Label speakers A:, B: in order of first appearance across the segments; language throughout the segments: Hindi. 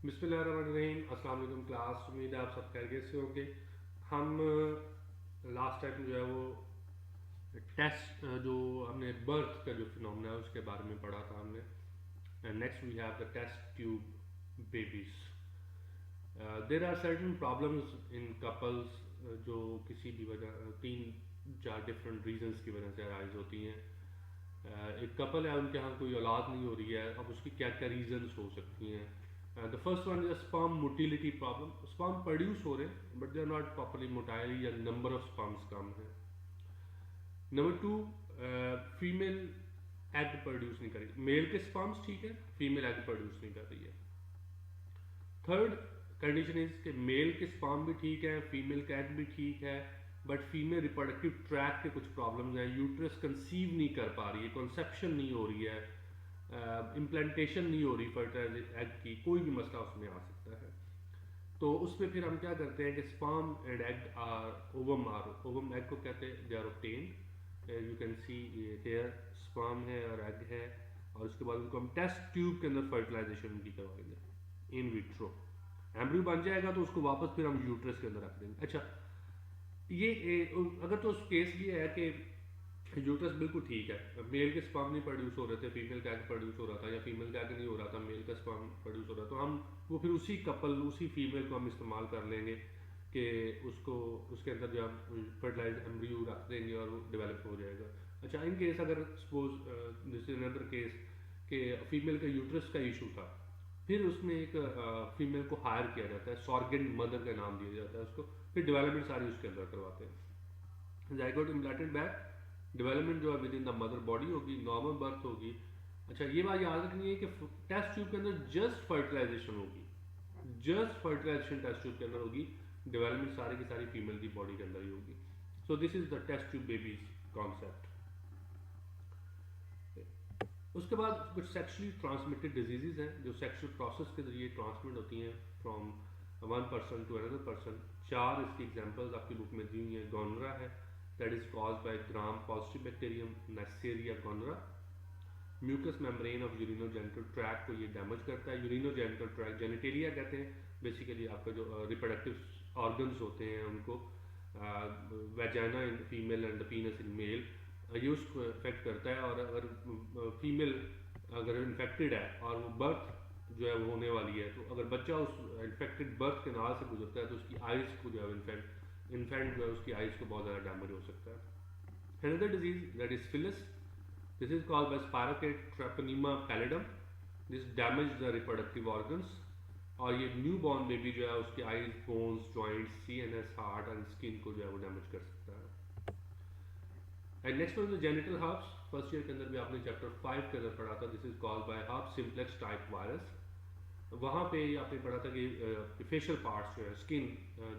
A: बिस्मिल्लाहिर्रहमानिर्रहीम। अस्सलाम वालेकुम क्लास, उम्मीद है आप सब खैरियत से होंगे। हम लास्ट टाइम जो है वो टेस्ट जो हमने बर्थ का जो फिनोमेना है उसके बारे में पढ़ा था हमने। And next we have the test tube babies. There are certain problems in couples जो किसी भी वजह तीन चार डिफरेंट रीजंस की वजह से अराइज होती हैं। एक कपल है, उनके यहाँ कोई औलाद नहीं हो रही है, अब उसकी क्या क्या रीजंस हो सकती हैं। The first one is sperm motility problem. Sperm produce हो रहे हैं but they are not properly motile या नंबर ऑफ स्पर्म्स कम है। Number two, female egg produce नहीं कर रही। मेल के स्पर्म्स ठीक है, फीमेल एग प्रोड्यूस नहीं कर रही है। थर्ड कंडीशन इज कि मेल के स्पर्म भी ठीक है, फीमेल का एग भी ठीक है, बट फीमेल रिप्रोडक्टिव ट्रैक के कुछ प्रॉब्लम्स हैं। यूट्रस कंसीव नहीं कर पा रही है, कॉन्सेप्शन नहीं हो रही है, इम्प्लांटेशन नहीं हो रही फर्टाइल एग की, कोई भी मसला उसमें आ सकता है। तो उसमें फिर हम क्या करते हैं कि sperm and egg or ovum egg को कहते हैं, they are obtained. You can see here sperm है और एग है, और उसके बाद उनको हम टेस्ट ट्यूब के अंदर फर्टिलाइजेशन की करवाएंगे इन विट्रो। एम्ब्रियो बन जाएगा तो उसको वापस फिर हम यूट्रस के अंदर रख देंगे। अच्छा, अगर तो उस केस ये है कि यूट्रस बिल्कुल ठीक है, मेल के स्पर्म नहीं प्रोड्यूस हो रहे थे, फीमेल का एग प्रोड्यूस हो रहा था, या फीमेल का एग नहीं हो रहा था, मेल का स्पर्म प्रोड्यूस हो रहा था, तो हम वो फिर उसी कपल उसी फीमेल को हम इस्तेमाल कर लेंगे कि उसको उसके अंदर जो हम फर्टिलाइज एम्ब्रियो रख देंगे और वो डेवलप हो जाएगा। अच्छा, इन केस अगर suppose this is another case कि फीमेल का यूट्रस का इशू था, फिर उसमें एक फीमेल को हायर किया जाता है, सॉर्गेंट मदर का नाम दिया जाता है उसको, फिर डेवलपमेंट सारी उसके अंदर करवाते हैं। जाइगोट इम्प्लांटेड बैग, डेवलपमेंट जो है with in the mother body होगी, नॉर्मल बर्थ होगी। अच्छा, ये बात याद रखनी है कि टेस्ट ट्यूब के अंदर जस्ट फर्टिलाइजेशन होगी, जस्ट फर्टिलाइजेशन टेस्ट ट्यूब के अंदर होगी, डेवलपमेंट सारी की सारी फीमेल की बॉडी के अंदर ही होगी। So this is the test tube babies concept. उसके बाद कुछ सेक्सुअली ट्रांसमिटेड डिजीजेज हैं जो सेक्सुअल प्रोसेस के जरिए ट्रांसमिट होती हैं from one person to another person. चार इसकी एग्जांपल्स आपकी बुक में दी हुई हैं। गोनरा है, that is caused by gram positive bacterium Neisseria gonorrhoeae. Mucus membrane of urinogenital tract को ये डैमेज करता है। यूरिनोजेनिटल ट्रैक जेनिटेलिया कहते हैं, बेसिकली आपका जो रिप्रोडक्टिव ऑर्गन्स होते हैं उनको, vagina in female and the penis in male, ये उसको इफेक्ट करता है। और अगर फीमेल अगर इन्फेक्टेड है और वो बर्थ जो है वो होने वाली है, तो अगर बच्चा उस इन्फेक्टेड बर्थ के नाल से गुजरता है तो उसकी आइज़ को जो है इन्फेंट जो है उसकी आइज़ को बहुत ज़्यादा डैमेज हो सकता है। Another disease that is syphilis, this is called by spirochete Treponema pallidum. This damage the reproductive organs, और ये न्यू बॉर्न बेबी जो है उसकी eyes, bones, joints, CNS, heart and skin को जो है वो डैमेज कर सकता है। And next one is genital herpes. First year के अंदर भी आपने चैप्टर 5 के अंदर पढ़ा था, this is called bye herb simplex type virus. वहाँ पे आपने पढ़ा था कि फेशियल पार्ट्स जो है, स्किन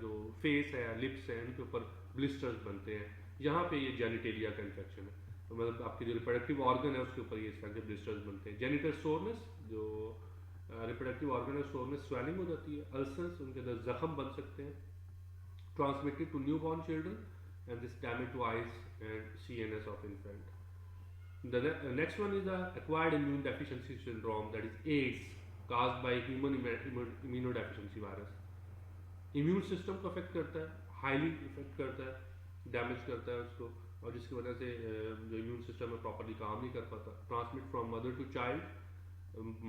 A: जो फेस है, लिप्स है, उनके ऊपर ब्लिस्टर्स बनते हैं। यहाँ पे ये जेनिटेलिया का इन्फेक्शन है, तो मतलब आपकी जो रिप्रोडक्टिव ऑर्गन है उसके ऊपर ये इस तरह के ब्लिस्टर्स बनते हैं। जेनिटल सोरनेस, जो रिप्रोडक्टिव ऑर्गन है, सोरनेस स्वेलिंग हो जाती है। अल्सर्स, उनके अंदर जख्म बन सकते हैं। Transmitted to new born children and this damage to eyes and CNS of infant. The next one is the acquired immune deficiency syndrome, that is AIDS, caused by human immunodeficiency virus. Immune system को अफेक्ट करता है, हाईली इफेक्ट करता है, डैमेज करता है उसको, और जिसकी वजह से जो इम्यून सिस्टम है प्रॉपरली काम नहीं कर पाता। Transmit from mother to child,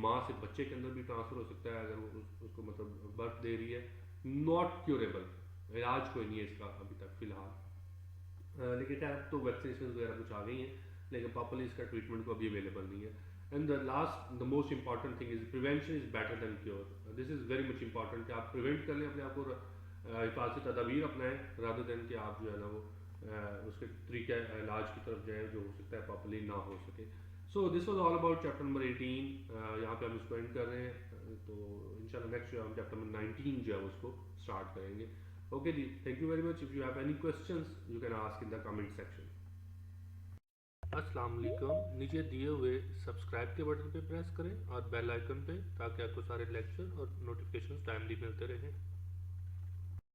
A: माँ से बच्चे के अंदर भी ट्रांसफर हो सकता है अगर वो उसको मतलब बर्थ दे रही है। नॉट क्यूरेबल, इलाज कोई नहीं है इसका अभी तक फिलहाल, लेकिन क्या तो वैक्सीनेशन वगैरह कुछ आ गई हैं, लेकिन प्रॉपरली इसका ट्रीटमेंट को अभी अवेलेबल नहीं है। And the last the most important thing is prevention is better than cure. This is very much important कि आप प्रिवेंट कर लें अपने आप को, हिफाजती तदाबीर अपनाएं, रादर देन कि आप जो है ना वो उसके तरीके इलाज की तरफ जाए जो हो सकता है प्रॉपरली ना हो सके। So this was all about chapter number 18। यहाँ पे हम इसको एंड कर रहे हैं, तो इंशाल्लाह नेक्स्ट जो हम चैप्टर नंबर 19 जो है उसको स्टार्ट करेंगे। ओके जी, thank you very much. If you have any questions you can ask in the comment section. अस्सलाम वालेकुम। नीचे दिए हुए सब्सक्राइब के बटन पे प्रेस करें और बेल आइकन पे, ताकि आपको सारे लेक्चर और नोटिफिकेशंस टाइमली मिलते रहें।